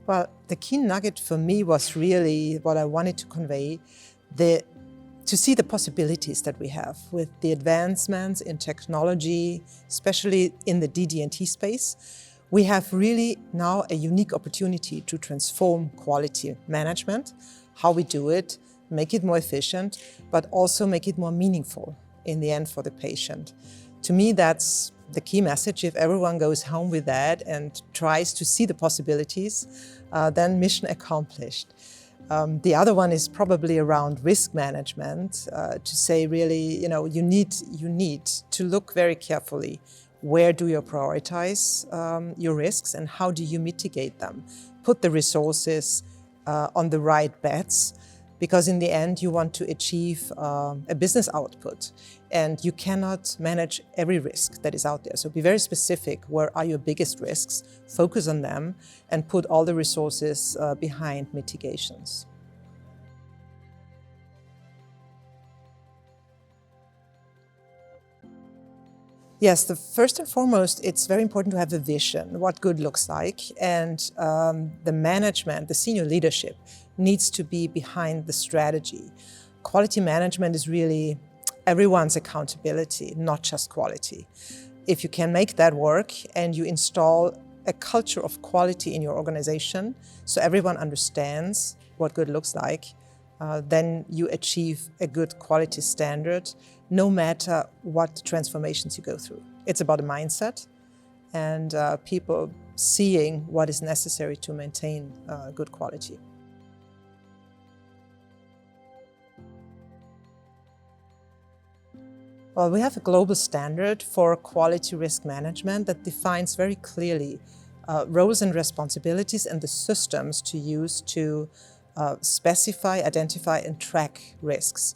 Well, the key nugget for me was really what I wanted to convey, to see the possibilities that we have with the advancements in technology, especially in the DD&T space. We have really now a unique opportunity to transform quality management, how we do it, make it more efficient, but also make it more meaningful in the end for the patient. To me, that's the key message. If everyone goes home with that and tries to see the possibilities, then mission accomplished. The other one is probably around risk management, to say really, you need to look very carefully. Where do you prioritize your risks and how do you mitigate them? Put the resources on the right bets, because in the end you want to achieve a business output and you cannot manage every risk that is out there. So be very specific, where are your biggest risks, focus on them and put all the resources behind mitigations. Yes, first and foremost, it's very important to have a vision, what good looks like, and the management, the senior leadership needs to be behind the strategy. Quality management is really everyone's accountability, not just quality. If you can make that work and you install a culture of quality in your organization so everyone understands what good looks like, then you achieve a good quality standard no matter what transformations you go through. It's about a mindset and people seeing what is necessary to maintain good quality. Well, we have a global standard for quality risk management that defines very clearly roles and responsibilities and the systems to use to specify, identify and track risks.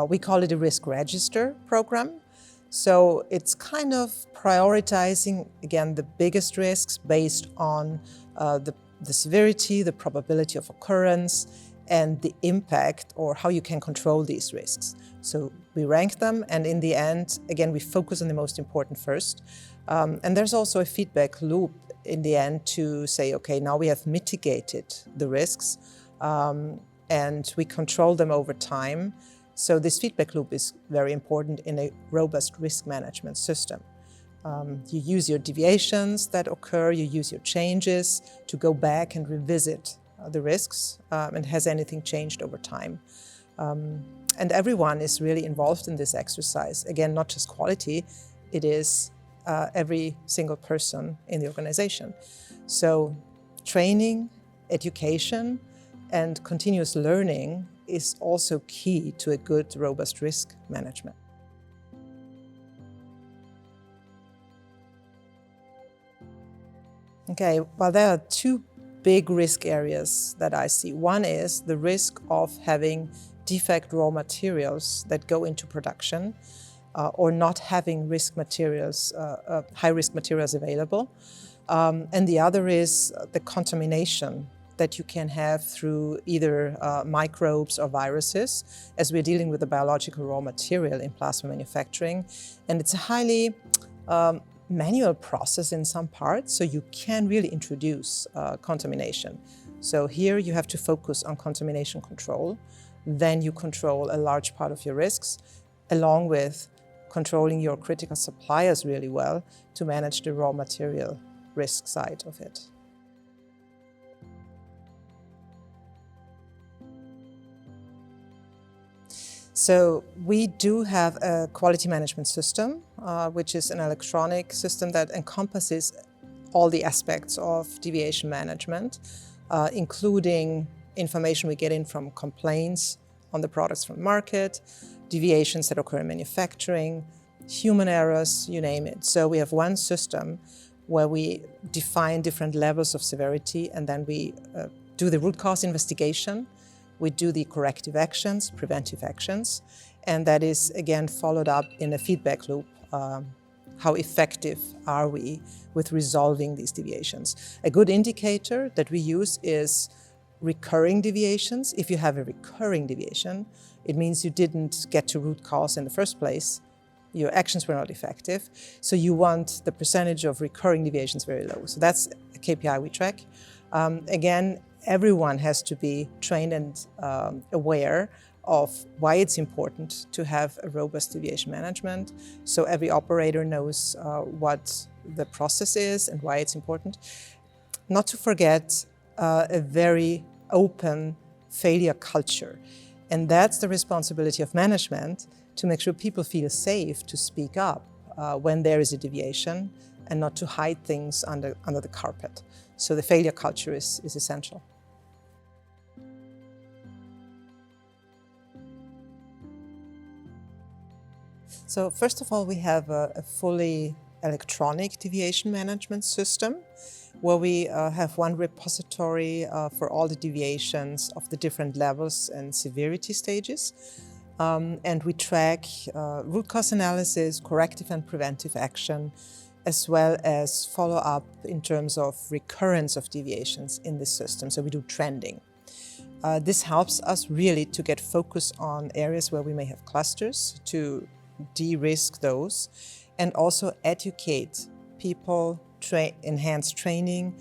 We call it a risk register program. So it's kind of prioritizing, again, the biggest risks based on the severity, the probability of occurrence, and the impact or how you can control these risks. So we rank them, and in the end, again, we focus on the most important first. And there's also a feedback loop in the end to say, okay, now we have mitigated the risks and we control them over time. So this feedback loop is very important in a robust risk management system. You use your deviations that occur, you use your changes to go back and revisit the risks and has anything changed over time. And everyone is really involved in this exercise. Again, not just quality, it is every single person in the organization. So training, education, and continuous learning is also key to a good, robust risk management. Okay, well, there are two big risk areas that I see. One is the risk of having defect raw materials that go into production or not having risk materials, high-risk materials available. And the other is the contamination that you can have through either microbes or viruses, as we're dealing with the biological raw material in plasma manufacturing. And it's a highly manual process in some parts, so you can really introduce contamination. So here you have to focus on contamination control. Then you control a large part of your risks, along with controlling your critical suppliers really well to manage the raw material risk side of it. So we do have a quality management system, which is an electronic system that encompasses all the aspects of deviation management, including information we get in from complaints on the products from the market, deviations that occur in manufacturing, human errors, you name it. So we have one system where we define different levels of severity, and then we do the root cause investigation. We do the corrective actions, preventive actions, and that is again followed up in a feedback loop. How effective are we with resolving these deviations? A good indicator that we use is recurring deviations. If you have a recurring deviation, it means you didn't get to root cause in the first place. Your actions were not effective. So you want the percentage of recurring deviations very low. So that's a KPI we track. Again, everyone has to be trained and aware of why it's important to have a robust deviation management. So every operator knows what the process is and why it's important. Not to forget a very open failure culture. And that's the responsibility of management, to make sure people feel safe to speak up when there is a deviation and not to hide things under the carpet. So the failure culture is essential. So first of all, we have a fully electronic deviation management system where we have one repository for all the deviations of the different levels and severity stages. And we track root cause analysis, corrective and preventive action, as well as follow-up in terms of recurrence of deviations in the system. So we do trending. This helps us really to get focus on areas where we may have clusters, to de-risk those, and also educate people, enhance training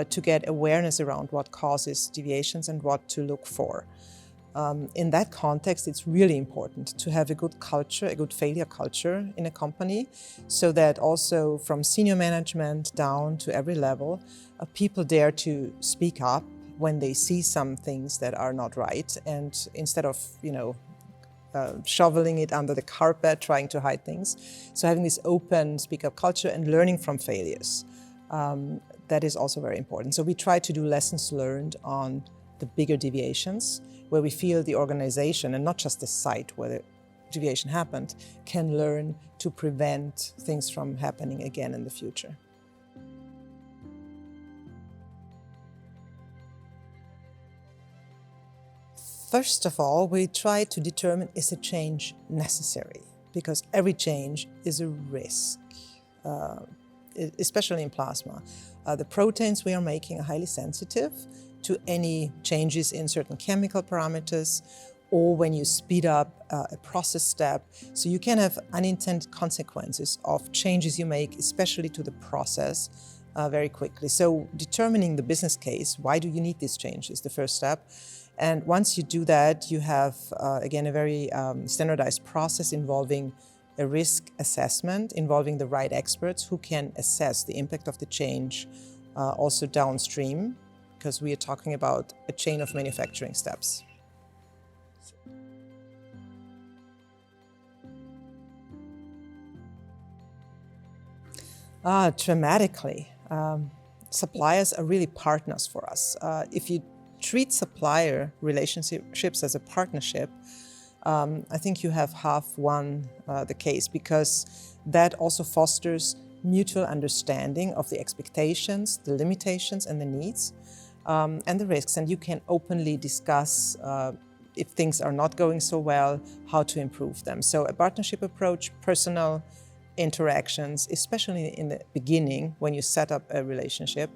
to get awareness around what causes deviations and what to look for. In that context, it's really important to have a good culture, a good failure culture in a company, so that also from senior management down to every level, people dare to speak up when they see some things that are not right, and instead of, shoveling it under the carpet, trying to hide things. So having this open speak-up culture and learning from failures, that is also very important. So we try to do lessons learned on the bigger deviations, where we feel the organization, and not just the site where the deviation happened, can learn to prevent things from happening again in the future. First of all, we try to determine, is a change necessary? Because every change is a risk, especially in plasma. The proteins we are making are highly sensitive to any changes in certain chemical parameters, or when you speed up a process step. So you can have unintended consequences of changes you make, especially to the process, very quickly. So determining the business case, why do you need this change, is the first step. And once you do that, you have, again, a very standardized process involving a risk assessment, involving the right experts who can assess the impact of the change also downstream, because we are talking about a chain of manufacturing steps. Dramatically. Suppliers are really partners for us. If you treat supplier relationships as a partnership, I think you have half won the case, because that also fosters mutual understanding of the expectations, the limitations and the needs, and the risks. And you can openly discuss if things are not going so well, how to improve them. So a partnership approach, personal interactions, especially in the beginning when you set up a relationship,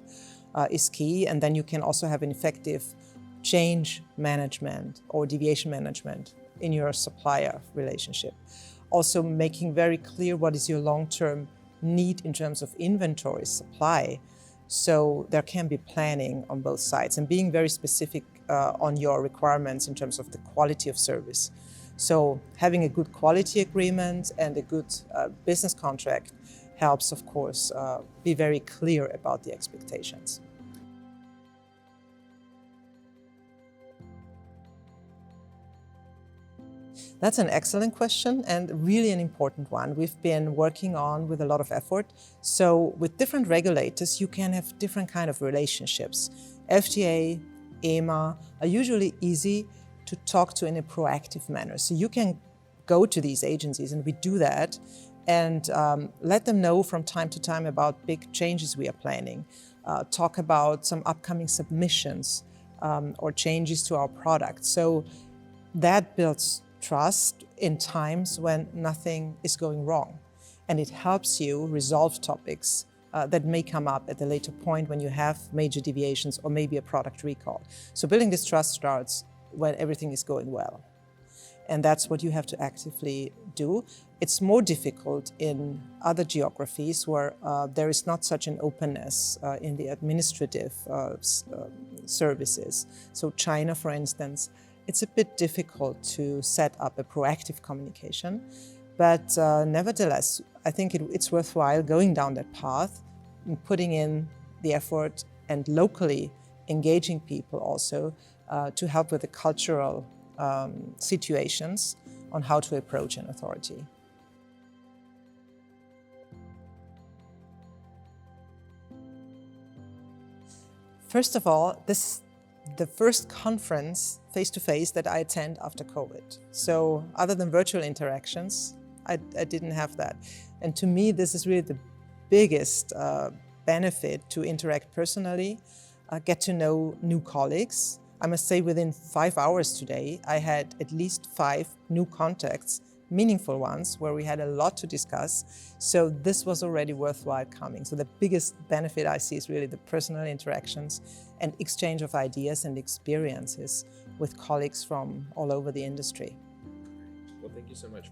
is key. And then you can also have an effective change management or deviation management in your supplier relationship. Also making very clear what is your long-term need in terms of inventory supply. So there can be planning on both sides, and being very specific on your requirements in terms of the quality of service. So having a good quality agreement and a good business contract helps, of course, be very clear about the expectations. That's an excellent question, and really an important one. We've been working on with a lot of effort. So with different regulators, you can have different kind of relationships. FDA, EMA are usually easy to talk to in a proactive manner. So you can go to these agencies, and we do that, and let them know from time to time about big changes we are planning. Talk about some upcoming submissions or changes to our product. So that builds trust in times when nothing is going wrong. And it helps you resolve topics that may come up at a later point when you have major deviations or maybe a product recall. So building this trust starts when everything is going well. And that's what you have to actively do. It's more difficult in other geographies where there is not such an openness in the administrative services. So China, for instance, it's a bit difficult to set up a proactive communication. But nevertheless, I think it's worthwhile going down that path and putting in the effort and locally engaging people also to help with the cultural situations on how to approach an authority. First of all, this is the first conference face-to-face that I attend after COVID. So other than virtual interactions, I didn't have that. And to me, this is really the biggest benefit to interact personally, get to know new colleagues. I must say within 5 hours today, I had at least 5 new contacts, meaningful ones, where we had a lot to discuss. So this was already worthwhile coming. So the biggest benefit I see is really the personal interactions and exchange of ideas and experiences with colleagues from all over the industry. Well, thank you so much.